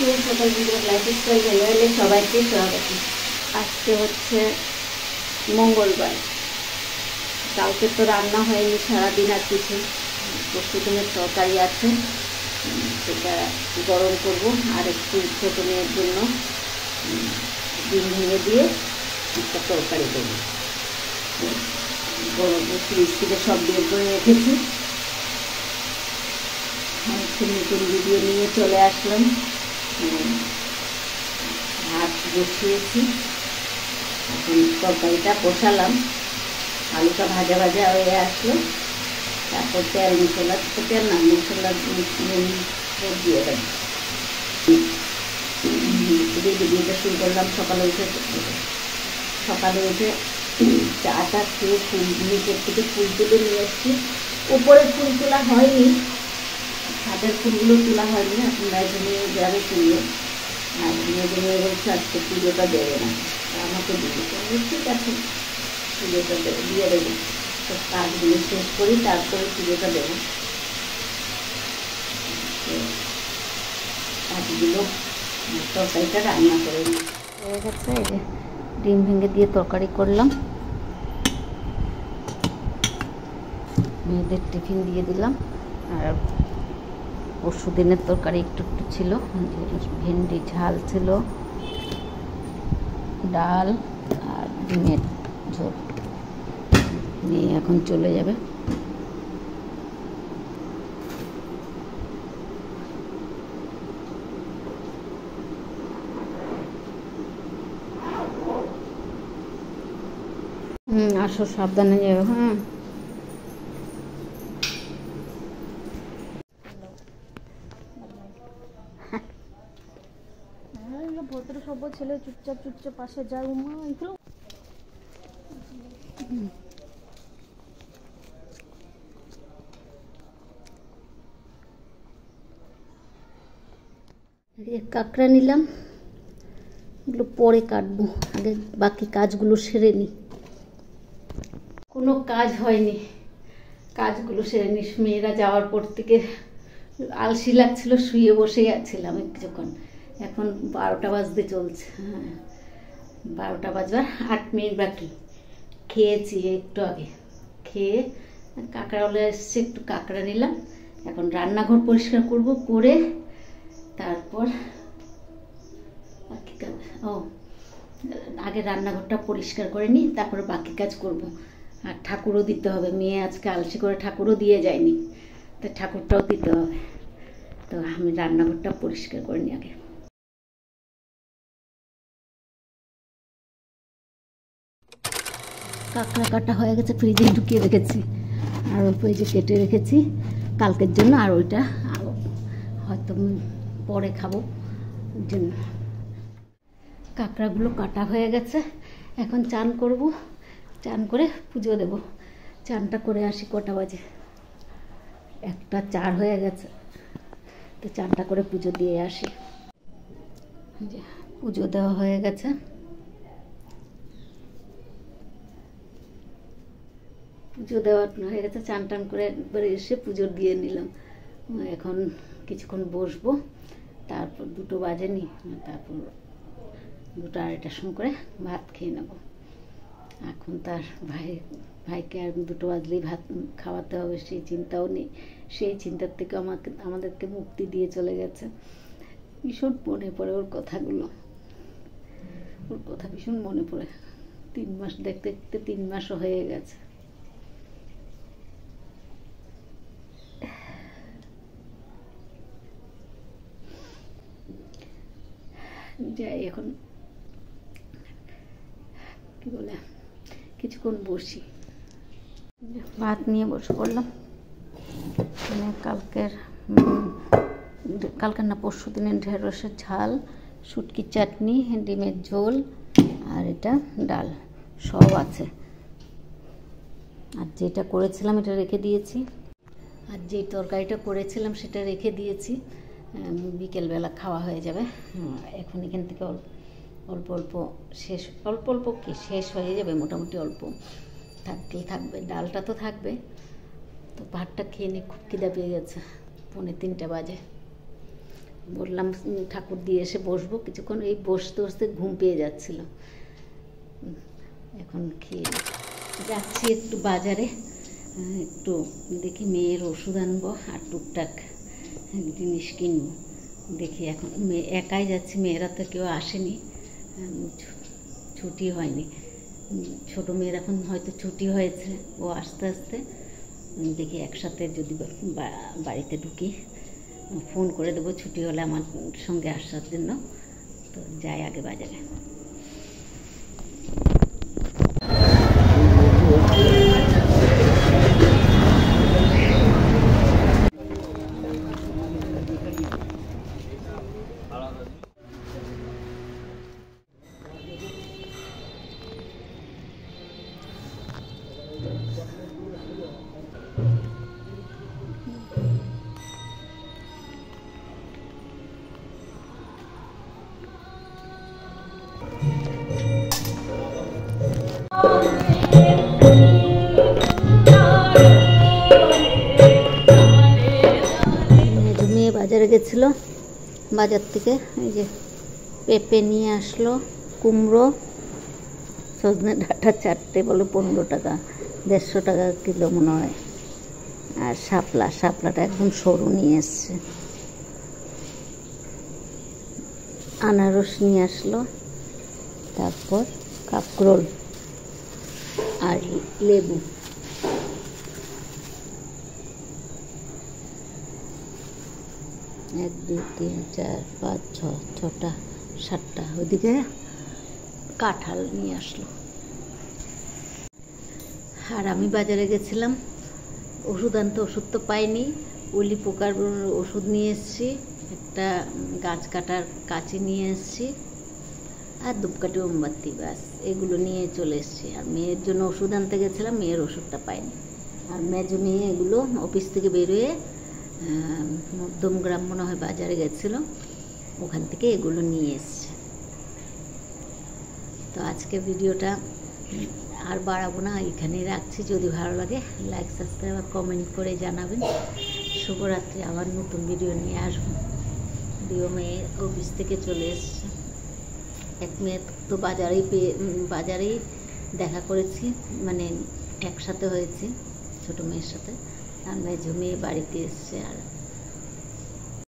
শুভ সকাল বন্ধুরা, লাইফস্টাইল চ্যানেলে সবাইকে স্বাগত। আজকে হচ্ছে মঙ্গলবার। কালকে তো রান্না হয়নি সারাদিন, আর কিছু প্রতিদিনের তরকারি আছে, সেটা গরম করব। আর একটু ছোটো মেয়ের জন্য ডিম ভেঙে দিয়ে একটা তরকারি দেবো। গরম ফ্রিজ থেকে সব বের করে রেখেছি। একটু নতুন ভিডিও নিয়ে চলে আসলাম। ভাত বসিয়েছি, এখন তরকারিটা বসালাম। আলুটা ভাজা ভাজা হয়ে আসলো, তারপর তেল মশলা দিয়ে দেব। ভিডিওটা শুরু করলাম সকালে উঠে চাটা খেয়ে ফুল নিচের থেকে ফুল তুলে নিয়ে এসছি। উপরে ফুল তোলা হয়নি, ছাদের ফুলগুলো তোলা হয়নি, এখন মেয়েকে নিয়ে যাবে তুলে। আর মেয়েকে নিয়ে বলছে আজকে পুজোটা দেবে না, আমাকে দিয়ে ঠিক আছে পুজোটা দিয়ে দেবো। তো কাজগুলো শেষ করি, তারপরে পুজোটা দেবো। কাজগুলো তরকারিটা রান্না করে হয়ে গেছে। এই যে ডিম ভেঙে দিয়ে তরকারি করলাম, মেয়েদের টিফিন দিয়ে দিলাম। আর পরশু দিনের তরকারি একটু ছিল, ভেন্ডি ঝাল ছিল, ডাল আর ডিমের ঝোল নিয়ে এখন চলে যাবে। আসো, সাবধানে যাবে। ভদ্র সভ্য ছেলে চুপচাপ পাশে যায়। উমা এগুলো কাঁকড়া নিলাম, এগুলো পরে কাটবো, আগে বাকি কাজগুলো সেরে নিই। কোনো কাজ হয়নি, কাজগুলো সেরে নিই। মেয়েরা যাওয়ার পর থেকে আলসি লাগছিল, শুয়ে বসেই আছিলাম কিছুক্ষণ। এখন 12টা বাজতে চলছে। 12টা বাজবার 8 মিনিট বাকি। খেয়েছি একটু আগে, খেয়ে কাঁকড়াওয়ালা এসছে, একটু কাঁকড়া নিলাম। এখন রান্নাঘর পরিষ্কার করব, করে তারপর আগে রান্নাঘরটা পরিষ্কার করে নিই, তারপরে বাকি কাজ করব। আর ঠাকুরও দিতে হবে, মেয়ে আজকে আলসি করে ঠাকুরও দিয়ে যায়নি, তো ঠাকুরটাও দিতে হবে। তো আমি রান্নাঘরটা পরিষ্কার করে নিই আগে। কাঁকড়া কাটা হয়ে গেছে, ফ্রিজে ঢুকিয়ে রেখেছি। আর অল্প এই যে কেটে রেখেছি কালকের জন্য, আর ওইটা হয়তো পরে খাবো জন্য। কাঁকড়াগুলো কাটা হয়ে গেছে, এখন চান করব, চান করে পুজো দেব। চানটা করে আসি, কটা বাজে? 1:04 হয়ে গেছে। তো চানটা করে পুজো দিয়ে আসি। পুজো দেওয়া হয়ে গেছে, পুজো দেওয়া হয়ে গেছে। চান টান করে একবার এসে পুজো দিয়ে নিলাম। এখন কিছুক্ষণ বসবো, তারপর 2টো বাজেনি, তারপর 2টা 2:30টার সময় করে ভাত খেয়ে নেব। এখন তার ভাইকে আর 2টো বাজলেই ভাত খাওয়াতে হবে, সেই চিন্তাও নেই। সেই চিন্তার থেকে আমাদেরকে মুক্তি দিয়ে চলে গেছে। ভীষণ মনে পড়ে ওর কথাগুলো, ওর কথা ভীষণ মনে পড়ে। 3 মাস দেখতে দেখতে 3 মাসও হয়ে গেছে। যাই, এখন কি বলে কিছুক্ষণ বসি। ভাত নিয়ে বসে পড়লাম। কালকের না পরশু দিনের ঢেঁড়সের ঝাল, শুটকির চাটনি, ডিমের ঝোল, আর এটা ডাল সব আছে। আর যেটা করেছিলাম এটা রেখে দিয়েছি, আর যেই তরকারিটা করেছিলাম সেটা রেখে দিয়েছি। বিকেলবেলা খাওয়া হয়ে যাবে। এখন এখান থেকে অল্প অল্প কি শেষ হয়ে যাবে, মোটামুটি অল্প থাকবে। ডালটা তো থাকবে। তো ভাতটা খেয়ে নিয়ে খুব খিদা পেয়ে গেছে, 2:45 বাজে। বললাম ঠাকুর দিয়ে এসে বসবো কিছুক্ষণ, এই বসতে বসতে ঘুম পেয়ে যাচ্ছিল। এখন খেয়ে যাচ্ছি একটু বাজারে, একটু দেখি মেয়ের ওষুধ আনবো আর টুকটাক জিনিস কিনবো। দেখি এখন একাই যাচ্ছি, মেয়েরা তো কেউ আসেনি, ছুটি হয়নি। ছোটো মেয়ের এখন হয়তো ছুটি হয়েছে, ও আস্তে আস্তে দেখি একসাথে যদি বাড়িতে ঢুকি ফোন করে দেবো ছুটি হলে আমার সঙ্গে আসার জন্য। তো যাই আগে বাজারে। বাজারে গেছিলো, বাজার থেকে এই যে পেঁপে নিয়ে আসলো, কুমড়ো, সজনে ডাঁটা 4টে বলো 15 টাকা, 150 টাকা কিলো মনে হয়। আর শাপলাটা একদম সরু নিয়ে এসছে। আনারস নিয়ে আসলো, তারপর কাঁকরোল আর লেবু। এক, 2, 3, 4, 5, 6, 6টা 7টা। ওইদিকে কাঁঠাল নিয়ে আসলো। আর আমি বাজারে গেছিলাম ওষুধ আনতে, ওষুধ তো পাইনি। উলি পোকার ওষুধ নিয়ে এসেছি, একটা গাছ কাটার কাঁচি নিয়ে এসেছি, আর ধূপকাঠি, মোমবাতি, ব্যাস এগুলো নিয়ে চলে এসেছি। আর মেয়ের জন্য ওষুধ আনতে গেছিলাম, মেয়ের ওষুধটা পাইনি। আর মেজো মেয়ে এগুলো অফিস থেকে বেরোয় মধ্যমগ্রাম মনে হয় বাজারে গেছিলো, ওখান থেকে এগুলো নিয়ে এসছে। তো আজকে ভিডিওটা আর বাড়াবো না, এখানেই রাখছি। যদি ভালো লাগে লাইক, সাবস্ক্রাইব আর কমেন্ট করে জানাবেন। শুভরাত্রি। আবার নতুন ভিডিও নিয়ে আসবো। প্রিয় মেয়ে অফিস থেকে চলে এসছে। এক মেয়ে তো বাজারেই দেখা করেছি, মানে একসাথে হয়েছি ছোটো মেয়ের সাথে। আর মেজো মেয়ে বাড়িতে এসছে। আর